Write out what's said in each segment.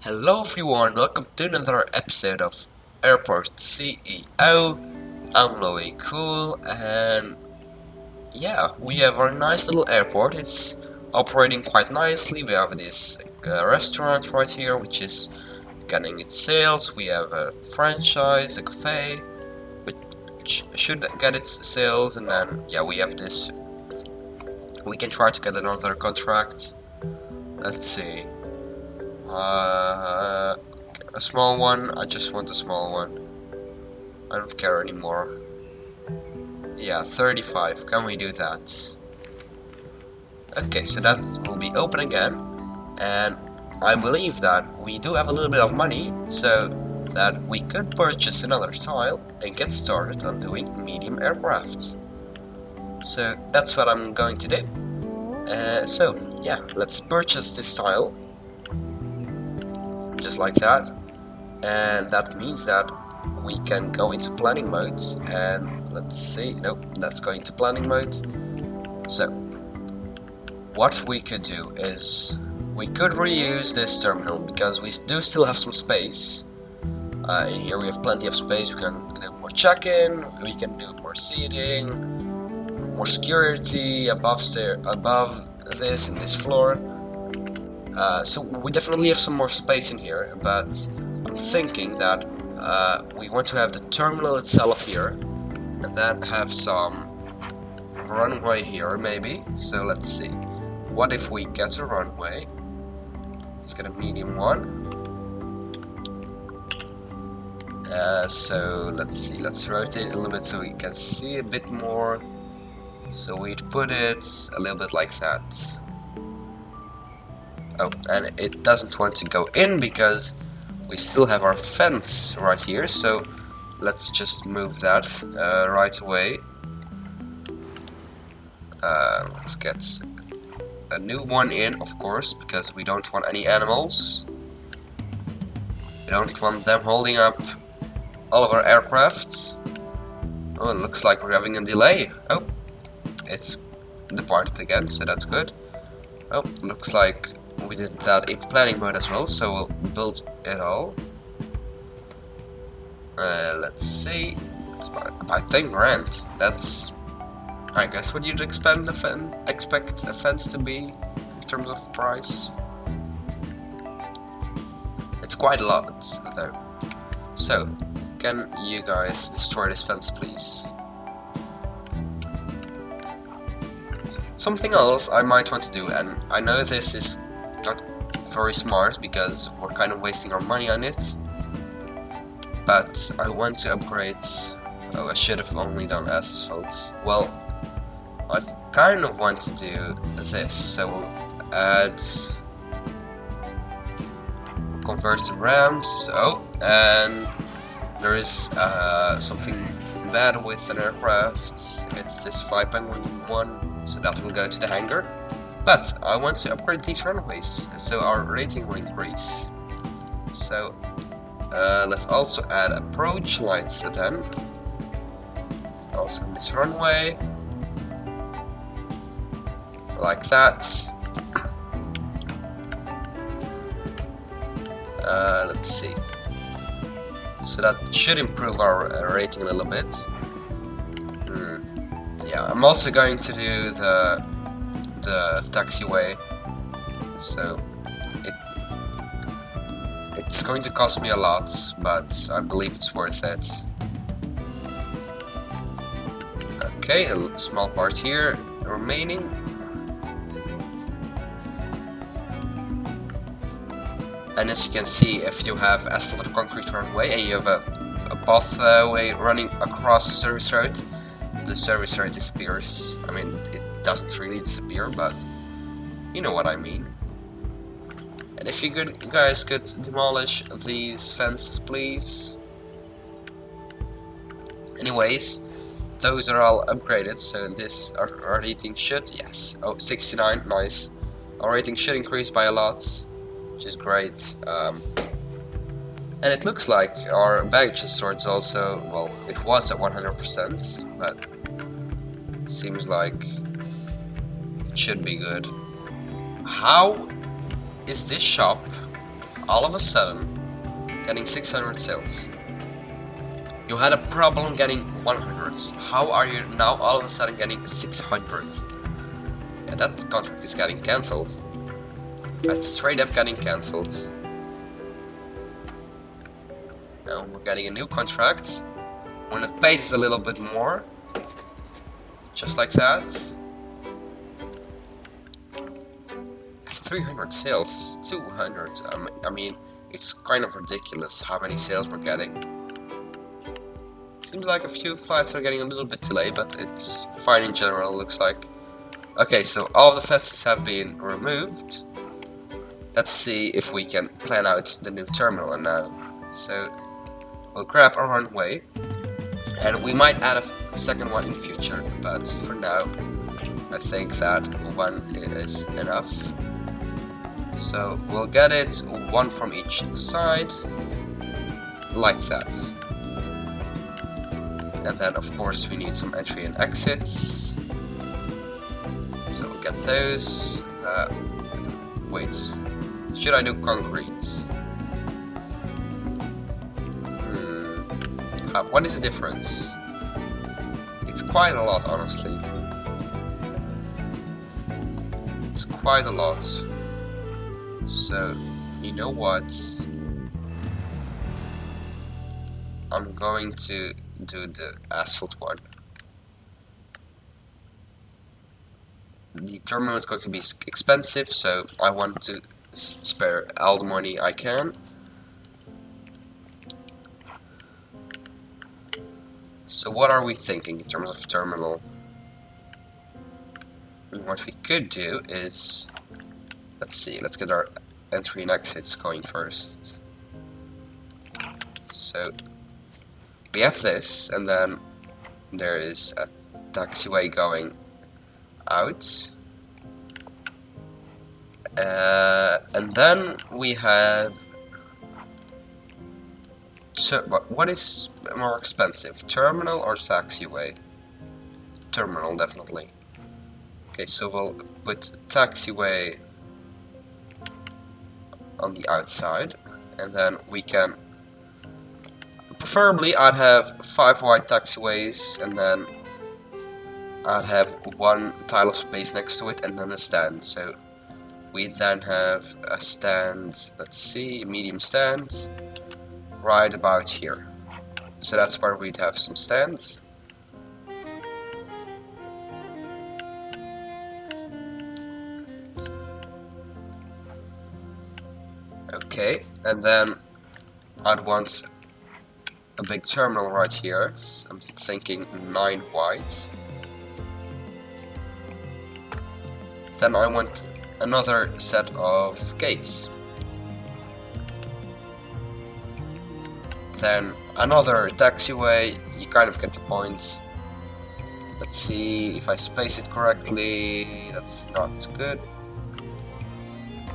Hello everyone, welcome to another episode of Airport CEO. I'm lowieCOOL, and yeah, we have our nice little airport. It's operating quite nicely. We have this restaurant right here, which is getting its sales. We have a franchise, a cafe, which should get its sales, and then yeah, we have this. We can try to get another contract. Let's see. A small one. I just want a small one. I don't care anymore. Yeah, 35. Can we do that? Okay, so that will be open again. And I believe that we do have a little bit of money, so that we could purchase another tile and get started on doing medium aircraft. So that's what I'm going to do. So yeah, let's purchase this tile. Just like that. And that means that we can go into planning mode, and let's see, nope, that's going to planning mode. So what we could do is we could reuse this terminal because we do still have some space. In here we have plenty of space. We can do more check-in, we can do more seating, more security above this in this floor. So we definitely have some more space in here, but I'm thinking that we want to have the terminal itself here, and then have some runway here maybe. So let's see, what if we get a runway? Let's get a medium one. So let's see, let's rotate it a little bit so we can see a bit more. So we'd put it a little bit like that. Oh, and it doesn't want to go in because we still have our fence right here, so let's just move that right away. Let's get a new one in, of course, because we don't want any animals. We don't want them holding up all of our aircrafts. Oh, it looks like we're having a delay. Oh, it's departed again, so that's good. Oh, looks like we did that in planning mode as well, so we'll build it all. Let's see. It's by 10 grand. That's, I guess, what you'd expect a fence to be in terms of price. It's quite a lot, though. So, can you guys destroy this fence, please? Something else I might want to do, and I know this is not very smart because we're kind of wasting our money on it, but I want to upgrade. Oh, I should have only done asphalt. Well, I kind of want to do this, so we'll add, we'll convert to ramps. Oh, and there is something bad with an aircraft. It's this 5.1, so that will go to the hangar. But I want to upgrade these runways, so our rating will increase. So let's also add approach lights then. Also on this runway, like that. Let's see. So that should improve our rating a little bit. Yeah, I'm also going to do the taxiway, so it's going to cost me a lot, but I believe it's worth it. Okay, a small part here remaining. And as you can see, if you have asphalt or concrete runway and you have a pathway running across the service road, the service road disappears. I mean, it doesn't really disappear, but you know what I mean. And if you guys could demolish these fences, please. Anyways, those are all upgraded, so this our rating should, yes, oh, 69, nice. Our rating should increase by a lot, which is great. And it looks like our baggage storage also, well, it was at 100%, but seems like it should be good. How is this shop all of a sudden getting 600 sales. You had a problem getting 100s. How are you now all of a sudden getting 600? Yeah, that contract is getting cancelled. That's straight up getting cancelled. Now we're getting a new contract. When it pays a little bit more. Just like that. 300 sales, 200. I mean, it's kind of ridiculous how many sales we're getting. Seems like a few flights are getting a little bit delayed, but it's fine in general, looks like. Okay, so all of the fences have been removed. Let's see if we can plan out the new terminal now. So, we'll grab a runway. And we might add a second one in the future, but for now, I think that one is enough. So we'll get it one from each side, like that. And then of course we need some entry and exits. So we'll get those. Wait, should I do concrete? What is the difference? It's quite a lot, honestly. It's quite a lot. So, you know what? I'm going to do the asphalt one. The terminal is going to be expensive, so I want to spare all the money I can. So what are we thinking in terms of terminal? What we could do is, let's see, let's get our entry and exits going first. So we have this, and then there is a taxiway going out. And then we have... So, what is more expensive, terminal or taxiway? Terminal, definitely. Okay, so we'll put taxiway on the outside, and then we can... Preferably, I'd have 5 wide taxiways, and then I'd have 1 tile of space next to it, and then a stand. So we then have a stand, let's see, medium stand. Right about here. So that's where we'd have some stands. Okay, and then I'd want a big terminal right here. So I'm thinking 9 wide. Then I want another set of gates. Then another taxiway, you kind of get the point. Let's see if I space it correctly. That's not good.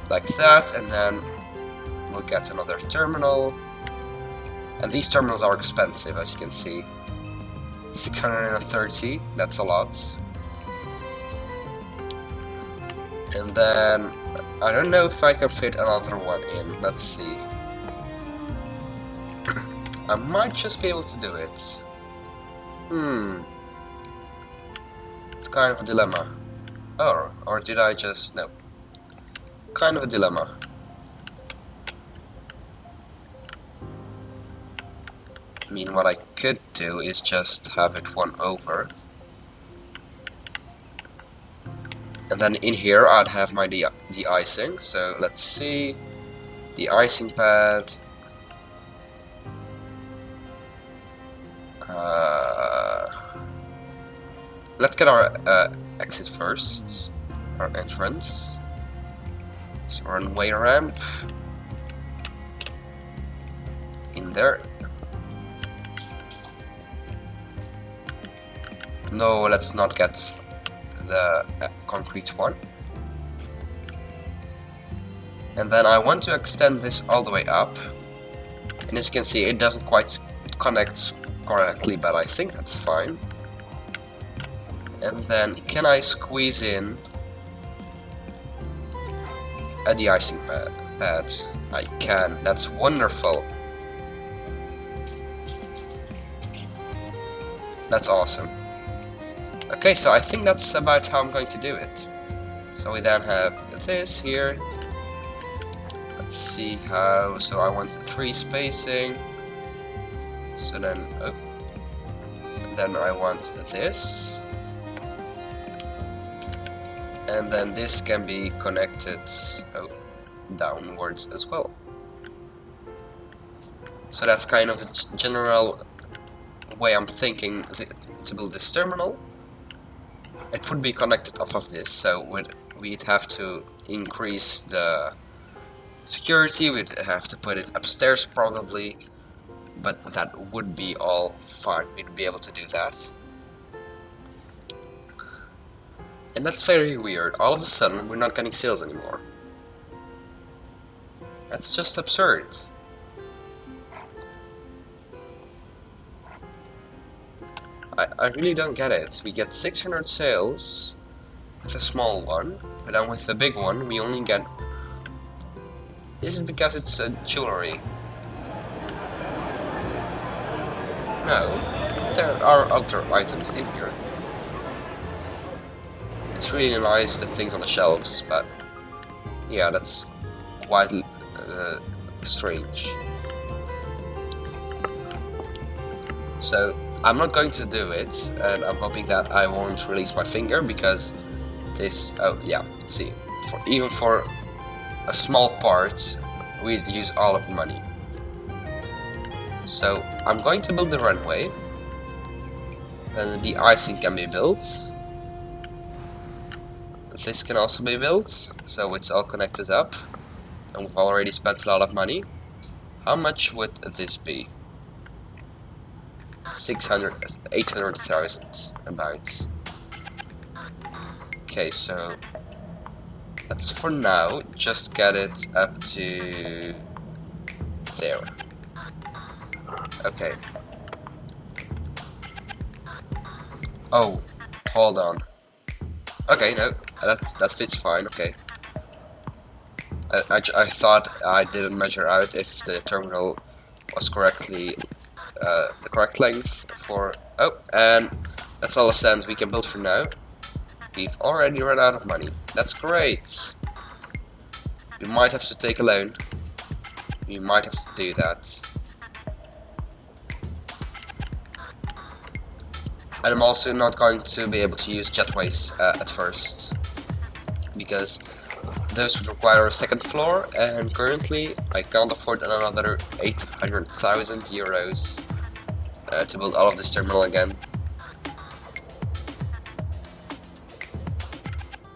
Like that, and then we'll get another terminal. And these terminals are expensive, as you can see. 630, that's a lot. And then I don't know if I can fit another one in. Let's see. I might just be able to do it. It's kind of a dilemma. Or did I just... No. Kind of a dilemma. I mean, what I could do is just have it one over. And then in here I'd have my de-icing. So let's see. The icing pad. Let's get our exit first, our entrance. So runway ramp in there. No, let's not get the concrete one. And then I want to extend this all the way up. And as you can see, it doesn't quite connect correctly, but I think that's fine. And then can I squeeze in a de-icing pad. I can. That's wonderful. That's awesome. Okay, so I think that's about how I'm going to do it. So we then have this here. Let's see how. So I want 3 spacing. So then, then I want this. And then this can be connected downwards as well. So that's kind of the general way I'm thinking to build this terminal. It would be connected off of this, so we'd have to increase the security, we'd have to put it upstairs probably, but that would be all fine, we'd be able to do that. And that's very weird, all of a sudden we're not getting sales anymore. That's just absurd. I really don't get it. We get 600 sales with a small one, but then with the big one we only get... Is it because it's jewelry? No, there are other items in here. It's really nice, the things on the shelves, but yeah, that's quite strange. So I'm not going to do it, and I'm hoping that I won't release my finger, because this, oh yeah, see, even for a small part, we'd use all of the money. So I'm going to build the runway, and the icing can be built. This can also be built, so it's all connected up, and we've already spent a lot of money. How much would this be? 800,000 about. Okay, so let's for now just get it up to there. Okay. Oh, hold on. Okay, no, that fits fine. Okay. I thought I didn't measure out if the terminal was correctly the correct length for... Oh, and that's all the stands we can build for now. We've already run out of money. That's great. We might have to take a loan. We might have to do that. And I'm also not going to be able to use jetways at first, because those would require a second floor, and currently I can't afford another 800,000 euros to build all of this terminal again.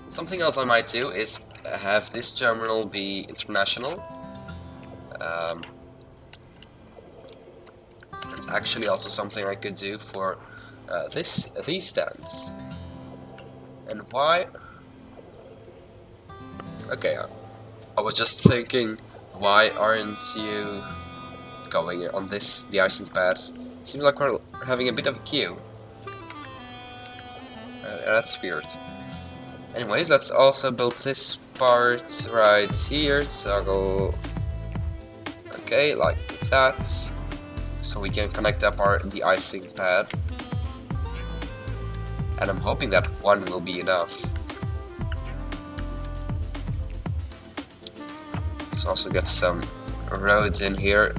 Something else I might do is have this terminal be international. That's actually also something I could do for these stands. And why? Okay, I was just thinking, why aren't you going on this de-icing pad? Seems like we're having a bit of a queue. That's weird. Anyways, let's also build this part right here. Toggle. Okay, like that. So we can connect up our de-icing pad. And I'm hoping that one will be enough. Let's also get some roads in here.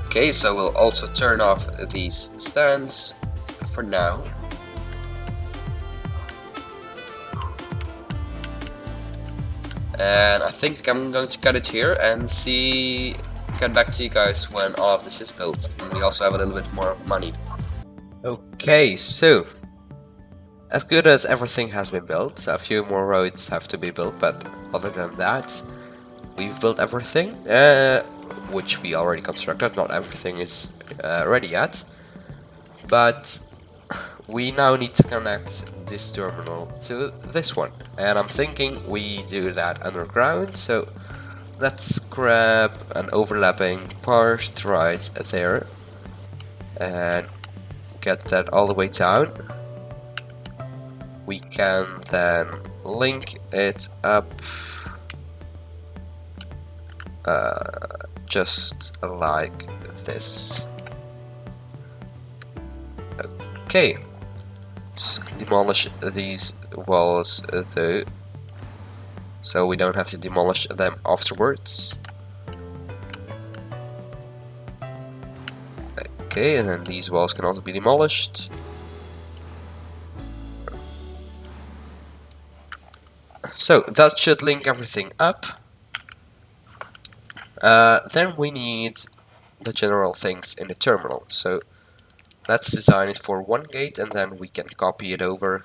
Okay, so we'll also turn off these stands for now. And I think I'm going to cut it here and get back to you guys when all of this is built. And we also have a little bit more of money. Okay, so as good as everything has been built, a few more roads have to be built, but other than that, we've built everything, which we already constructed. Not everything is ready yet, but we now need to connect this terminal to this one, and I'm thinking we do that underground. So let's grab an overlapping part right there and get that all the way down. we can then link it up just like this. Okay, let's demolish these walls though, so we don't have to demolish them afterwards. Okay, and then these walls can also be demolished. So that should link everything up. Then we need the general things in the terminal. So let's design it for one gate, and then we can copy it over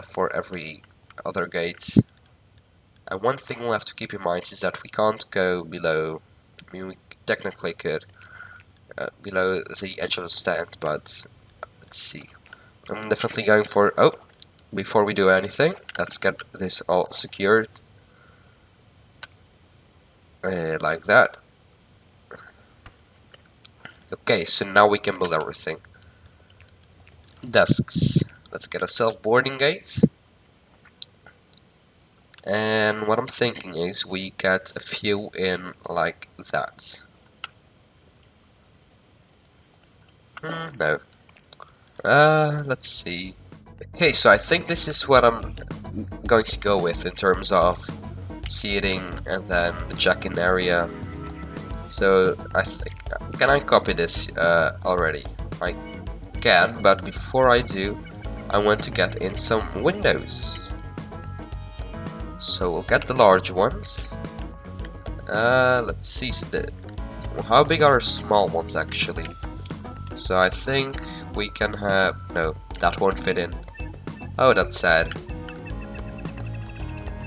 for every other gate. And one thing we'll have to keep in mind is that we can't go below. I mean, we technically could below the edge of the stand, but let's see. I'm definitely going for. Oh, before we do anything, let's get this all secured like that. Okay, so now we can build everything. Desks. Let's get a self-boarding gate. And what I'm thinking is we get a few in like that. No. Let's see. Okay, so I think this is what I'm going to go with in terms of seating and then the check-in area. So I think, can I copy this already? I can, but before I do, I want to get in some windows. So we'll get the large ones. Let's see, so how big are small ones actually? So I think we can have, no, that won't fit in. Oh, that's sad.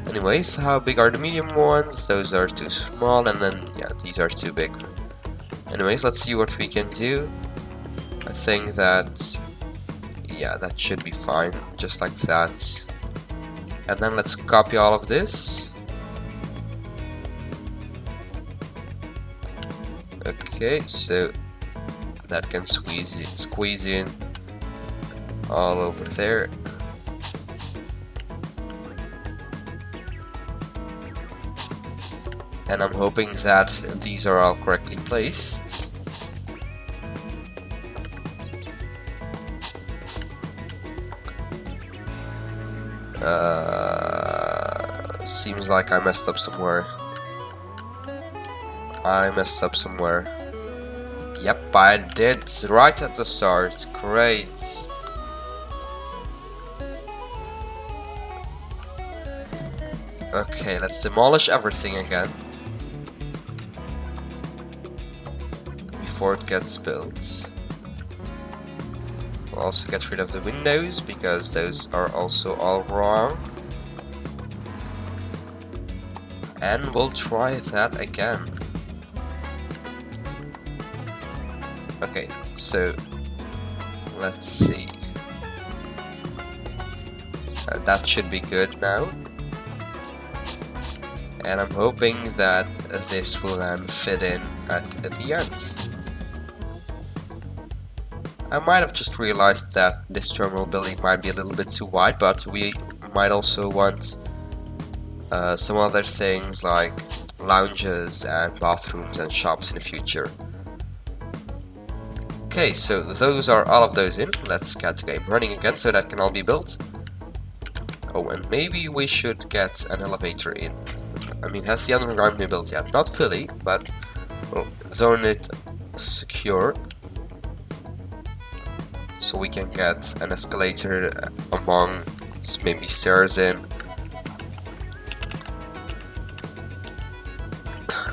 Anyways, how big are the medium ones? Those are too small, and then, yeah, these are too big. Anyways, let's see what we can do. I think that, yeah, that should be fine, just like that. And then let's copy all of this. Okay, so that can squeeze in all over there. And I'm hoping that these are all correctly placed. Seems like I messed up somewhere. Yep, I did right at the start. Great. Okay, let's demolish everything again before it gets built. We'll also get rid of the windows because those are also all wrong. And we'll try that again. Okay, so let's see. That should be good now. And I'm hoping that this will then fit in at the end. I might have just realized that this terminal building might be a little bit too wide, but we might also want some other things like lounges and bathrooms and shops in the future. Okay, so those are all of those in. Let's get the game running again so that can all be built. Oh, and maybe we should get an elevator in. I mean, has the underground been built yet? Not fully, but we'll zone it secure. So we can get an escalator among maybe stairs in.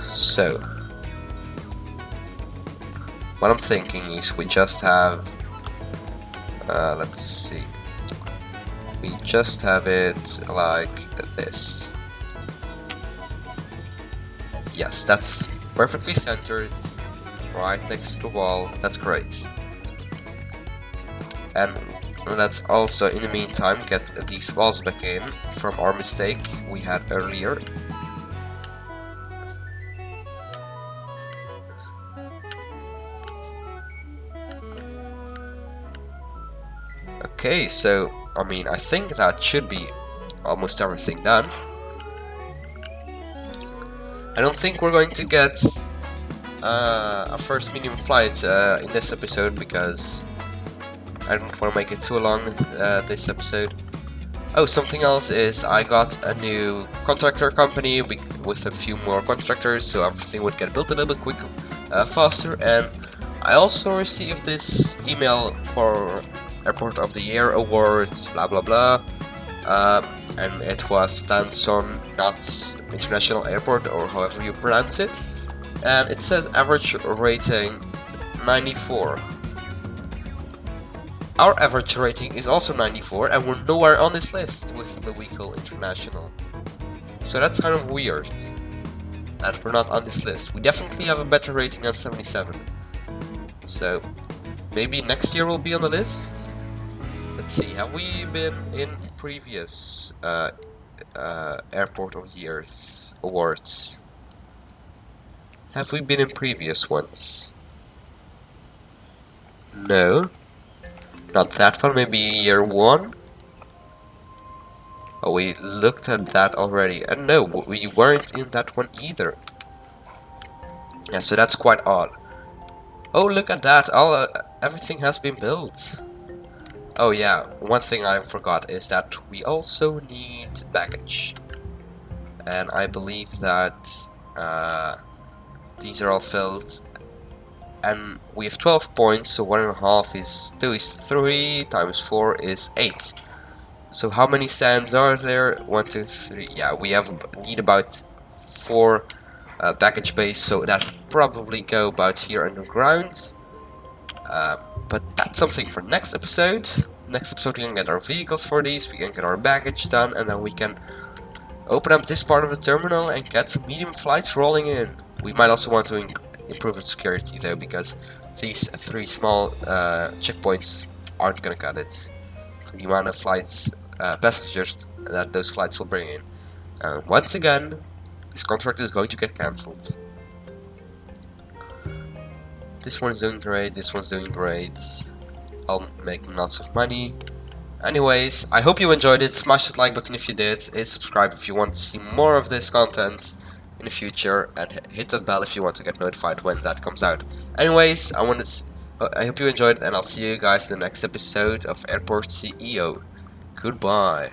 So what I'm thinking is we just have, let's see, we just have it like this. Yes, that's perfectly centered, right next to the wall. That's great. And let's also, in the meantime, get these walls back in from our mistake we had earlier. Okay, so I mean, I think that should be almost everything done. I don't think we're going to get a first medium flight in this episode because I don't want to make it too long this episode. Oh, something else is I got a new contractor company with a few more contractors, so everything would get built a little bit quicker, faster. And I also received this email for Airport of the Year awards, blah blah blah. And it was Stanson Nuts International Airport, or however you pronounce it. And it says average rating 94. Our average rating is also 94, and we're nowhere on this list with lowieCOOL International. So that's kind of weird that we're not on this list. We definitely have a better rating than 77. So maybe next year we'll be on the list. Let's see, have we been in previous Airport of Years awards? Have we been in previous ones? No. Not that one, maybe year 1? Oh, we looked at that already. And no, we weren't in that one either. Yeah, so that's quite odd. Oh, look at that. Everything has been built. Oh yeah, one thing I forgot is that we also need baggage. And I believe that these are all filled. And we have 12 points, so 1.5 is 2 is 3, times 4 is 8. So how many stands are there? 1, 2, 3. Yeah, we need about 4 baggage bays, so that probably go about here underground. But that's something for next episode. Next episode we can get our vehicles for these, we can get our baggage done, and then we can open up this part of the terminal and get some medium flights rolling in. We might also want to improve the security though, because these 3 small checkpoints aren't gonna cut it for the amount of flights, passengers that those flights will bring in. Once again, this contract is going to get cancelled. This one's doing great, this one's doing great. I'll make lots of money. Anyways, I hope you enjoyed it. Smash that like button if you did. Hit subscribe if you want to see more of this content in the future, and hit that bell if you want to get notified when that comes out. Anyways, I hope you enjoyed it, and I'll see you guys in the next episode of Airport CEO. Goodbye.